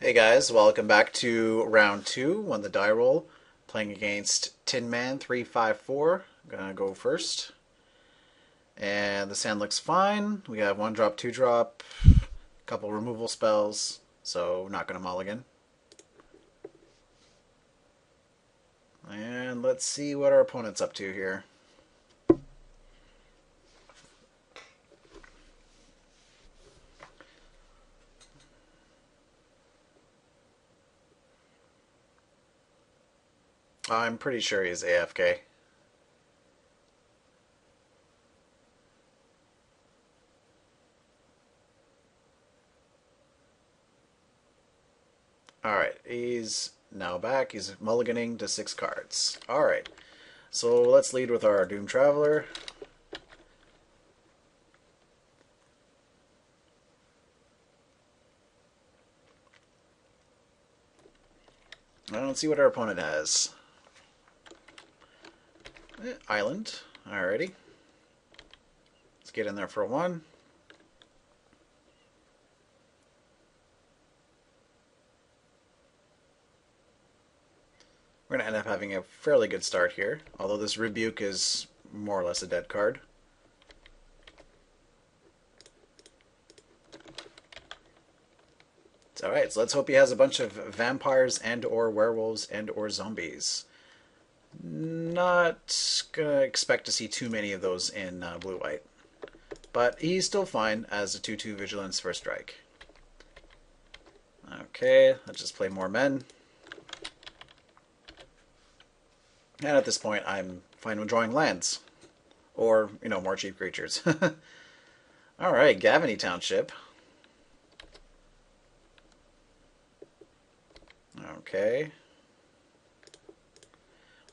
Hey guys, welcome back to round two on the die roll. Playing against Tin Man 354. I'm gonna go first. And the sand looks fine. We have one drop, two drop, a couple removal spells, so not gonna mulligan. And let's see what our opponent's up to here. I'm pretty sure he's AFK. Alright, he's now back. He's mulliganing to 6 cards. Alright, so let's lead with our Doom Traveler. I don't see what our opponent has. Island. Alrighty. Let's get in there for one. We're going to end up having a fairly good start here, although this Rebuke is more or less a dead card. It's alright, so let's hope he has a bunch of vampires and or werewolves and or zombies. Not gonna expect to see too many of those in blue-white. But he's still fine as a 2-2 Vigilance for a strike. Okay, let's just play more men. And at this point, I'm fine with drawing lands. Or, you know, more cheap creatures. Alright, Gavany Township. Okay.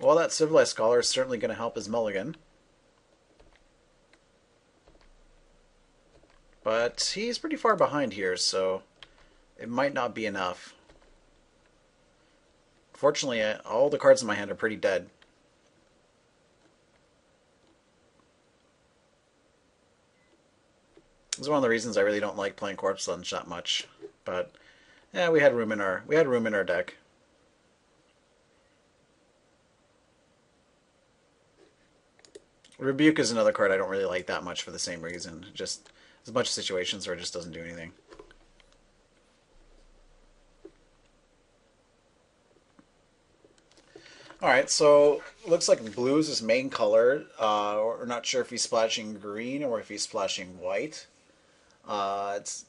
Well, that Civilized Scholar is certainly going to help his mulligan. But he's pretty far behind here, so it might not be enough. Fortunately, all the cards in my hand are pretty dead. This is one of the reasons I really don't like playing Corpse Lunge that much. But yeah, we had room in our deck. Rebuke is another card I don't really like that much for the same reason. Just there's a bunch of situations where it just doesn't do anything. Alright, so looks like blue is his main color. We're not sure if he's splashing green or if he's splashing white. It's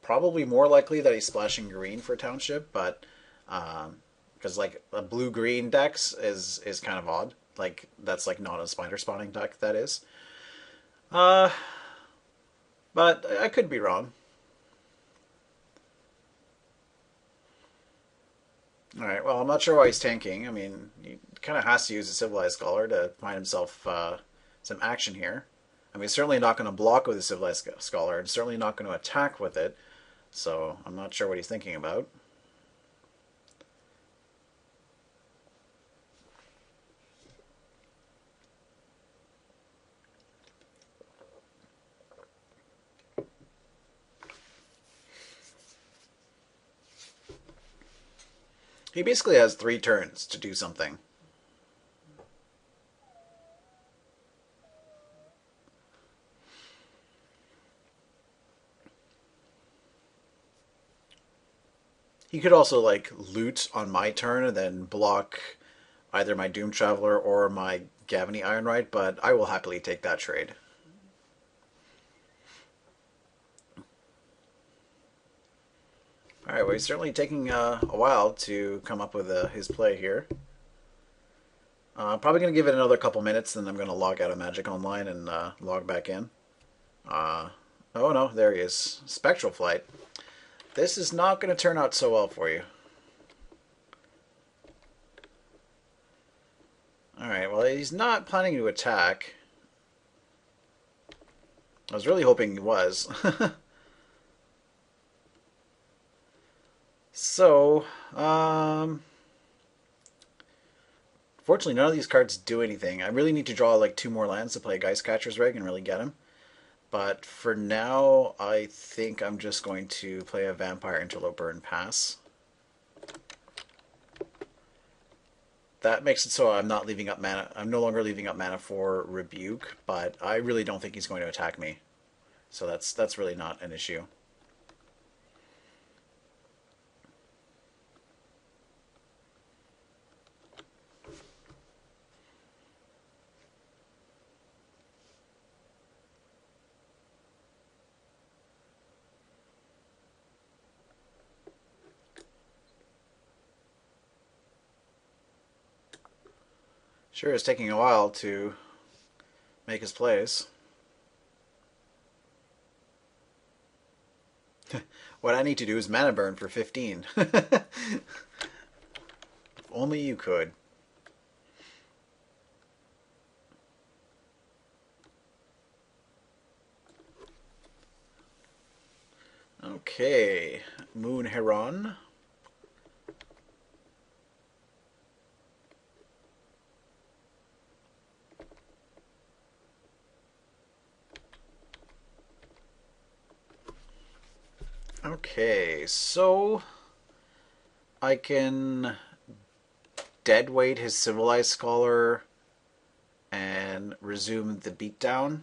probably more likely that he's splashing green for Township, but because like a blue-green dex is kind of odd. Like that's like not a spider spawning deck, that is. But I could be wrong. Alright, well, I'm not sure why he's tanking. I mean, he kind of has to use a Civilized Scholar to find himself some action here. I mean, he's certainly not going to block with a Civilized Scholar, and certainly not going to attack with it, so I'm not sure what he's thinking about. He basically has 3 turns to do something. He could also like loot on my turn and then block either my Doom Traveler or my Gavany Ironrite, but I will happily take that trade. Alright, well he's certainly taking a while to come up with his play here. Probably going to give it another couple minutes, then I'm going to log out of Magic Online and log back in. Oh no, there he is. Spectral Flight. This is not going to turn out so well for you. Alright, well he's not planning to attack. I was really hoping he was. So, fortunately none of these cards do anything. I really need to draw like 2 more lands to play a Geistcatcher's Rig and really get him. But for now, I think I'm just going to play a Vampire Interloper and pass. that makes it so I'm not leaving up mana. I'm no longer leaving up mana for Rebuke, but I really don't think he's going to attack me. So that's really not an issue. Sure, it's taking a while to make his plays. What I need to do is mana burn for 15. If only you could. Okay, Moon Heron. Okay, so I can deadweight his Civilized Scholar and resume the beatdown.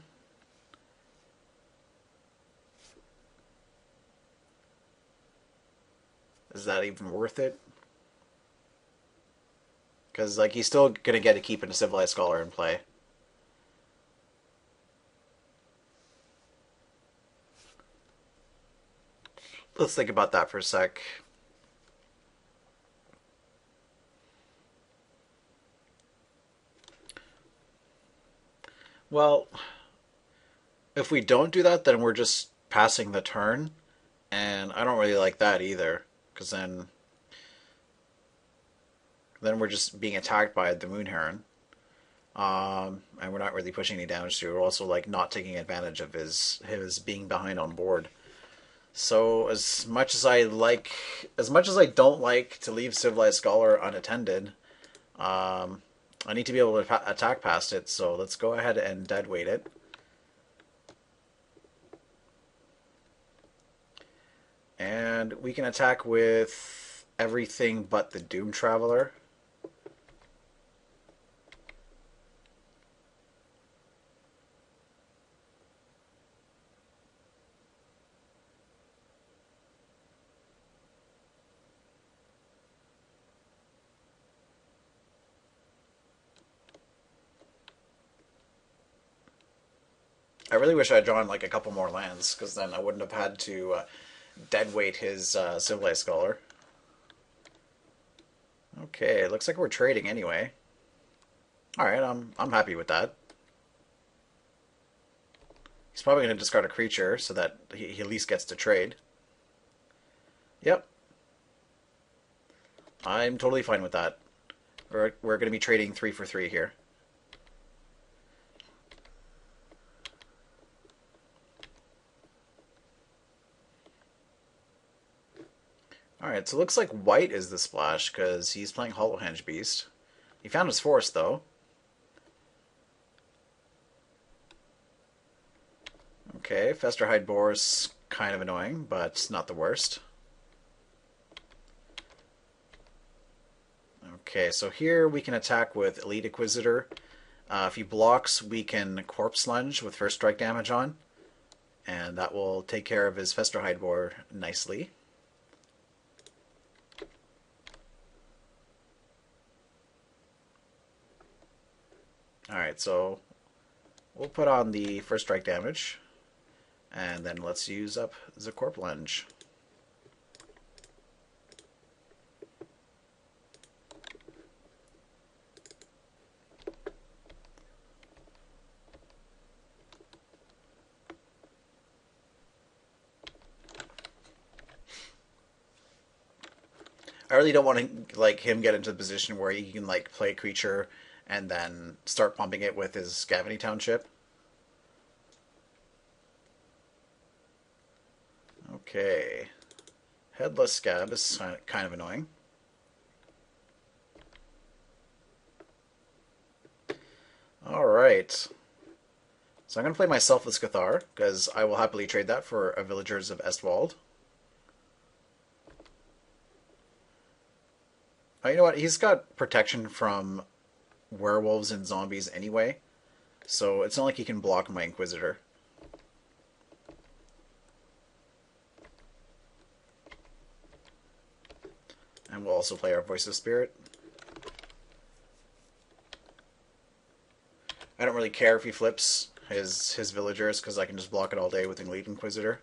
Is that even worth it? Because like he's still gonna get to keep a Civilized Scholar in play. Let's think about that for a sec. Well, if we don't do that, then we're just passing the turn, and I don't really like that either, because then we're just being attacked by the Moon Heron, and we're not really pushing any damage to. We're also like not taking advantage of his being behind on board. So as much as I don't like to leave Civilized Scholar unattended, I need to be able to attack past it. So let's go ahead and deadweight it. And we can attack with everything but the Doom Traveler. I really wish I had drawn like a couple more lands, because then I wouldn't have had to deadweight his Civilized Scholar. Okay, looks like we're trading anyway. Alright, I'm happy with that. He's probably going to discard a creature so that he at least gets to trade. Yep. I'm totally fine with that. We're going to be trading 3 for 3 here. Alright, so it looks like white is the splash because he's playing Hollowhenge Beast. He found his forest though. Okay, Festerhide Boar is kind of annoying, but not the worst. Okay, so here we can attack with Elite Inquisitor. If he blocks, we can Corpse Lunge with first strike damage on, and that will take care of his Festerhide Boar nicely. Alright, so we'll put on the first strike damage, and then let's use up the Corp Lunge. I really don't want to like him get into the position where he can like play a creature and then start pumping it with his Scavany Township. Okay. Headless Scab is kind of annoying. Alright. So I'm going to play my Selfless Cathar, because I will happily trade that for a Villagers of Estwald. Oh, you know what? He's got protection from werewolves and zombies anyway, so it's not like he can block my Inquisitor. And we'll also play our Voice of Spirit. I don't really care if he flips his villagers, because I can just block it all day with Elite Inquisitor.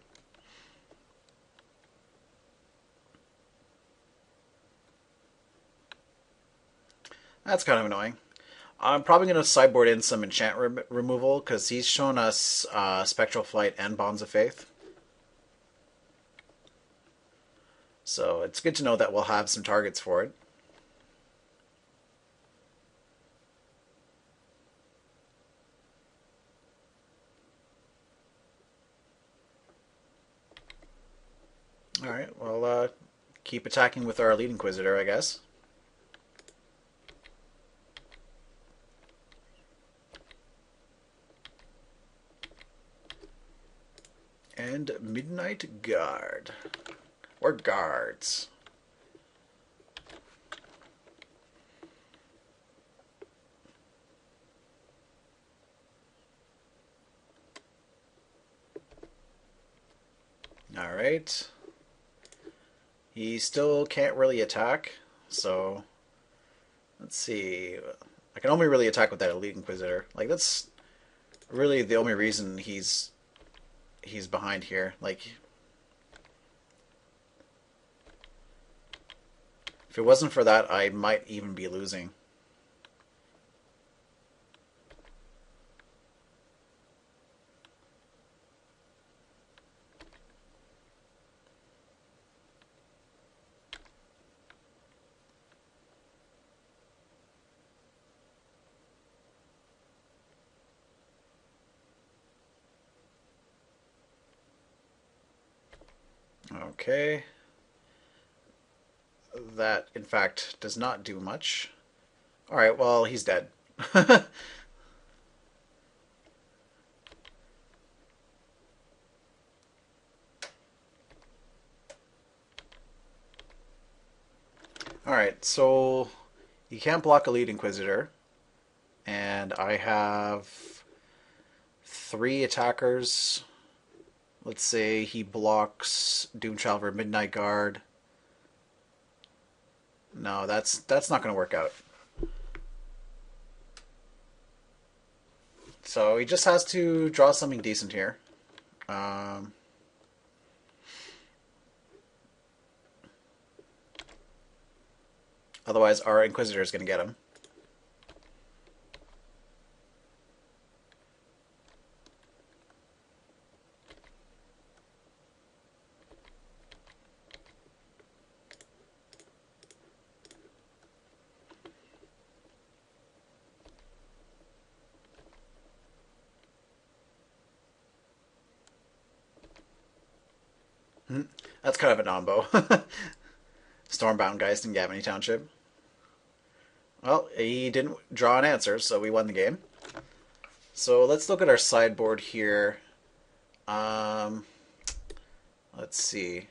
That's kind of annoying. I'm probably going to sideboard in some enchant removal, because he's shown us Spectral Flight and Bonds of Faith. So it's good to know that we'll have some targets for it. Alright, well, keep attacking with our Elite Inquisitor, I guess. And Midnight Guard. Or Guards. Alright. He still can't really attack, so let's see. I can only really attack with that Elite Inquisitor. Like, that's really the only reason he's behind here. Like, if it wasn't for that, I might even be losing. Okay. That, in fact, does not do much. Alright, well, he's dead. Alright, so you can't block Elite Inquisitor. And I have 3 attackers. Let's say he blocks Doomchild Midnight Guard. No, that's not going to work out. So he just has to draw something decent here. Otherwise, our Inquisitor is going to get him. That's kind of a nombo. Stormbound Geist in Gavany Township. Well, he didn't draw an answer, so we won the game. So let's look at our sideboard here. Let's see.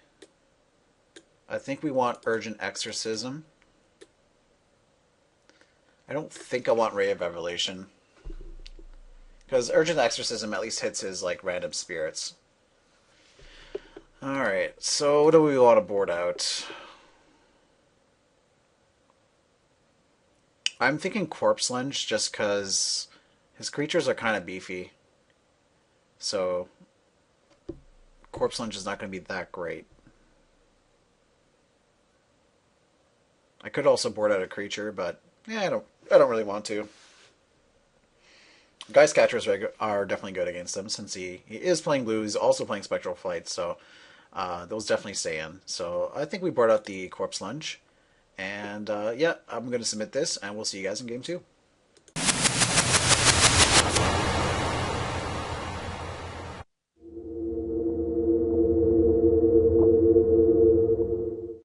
I think we want Urgent Exorcism. I don't think I want Ray of Evolution. Because Urgent Exorcism at least hits his, like, random spirits. Alright, so what do we want to board out? I'm thinking Corpse Lunge just because his creatures are kind of beefy. So Corpse Lunge is not going to be that great. I could also board out a creature, but yeah, I don't really want to. Geist Catchers are definitely good against him since he is playing blue. He's also playing Spectral Flight, so those definitely stay in. So I think we board out the Corpse Lunge. And yeah, I'm going to submit this, and we'll see you guys in game 2.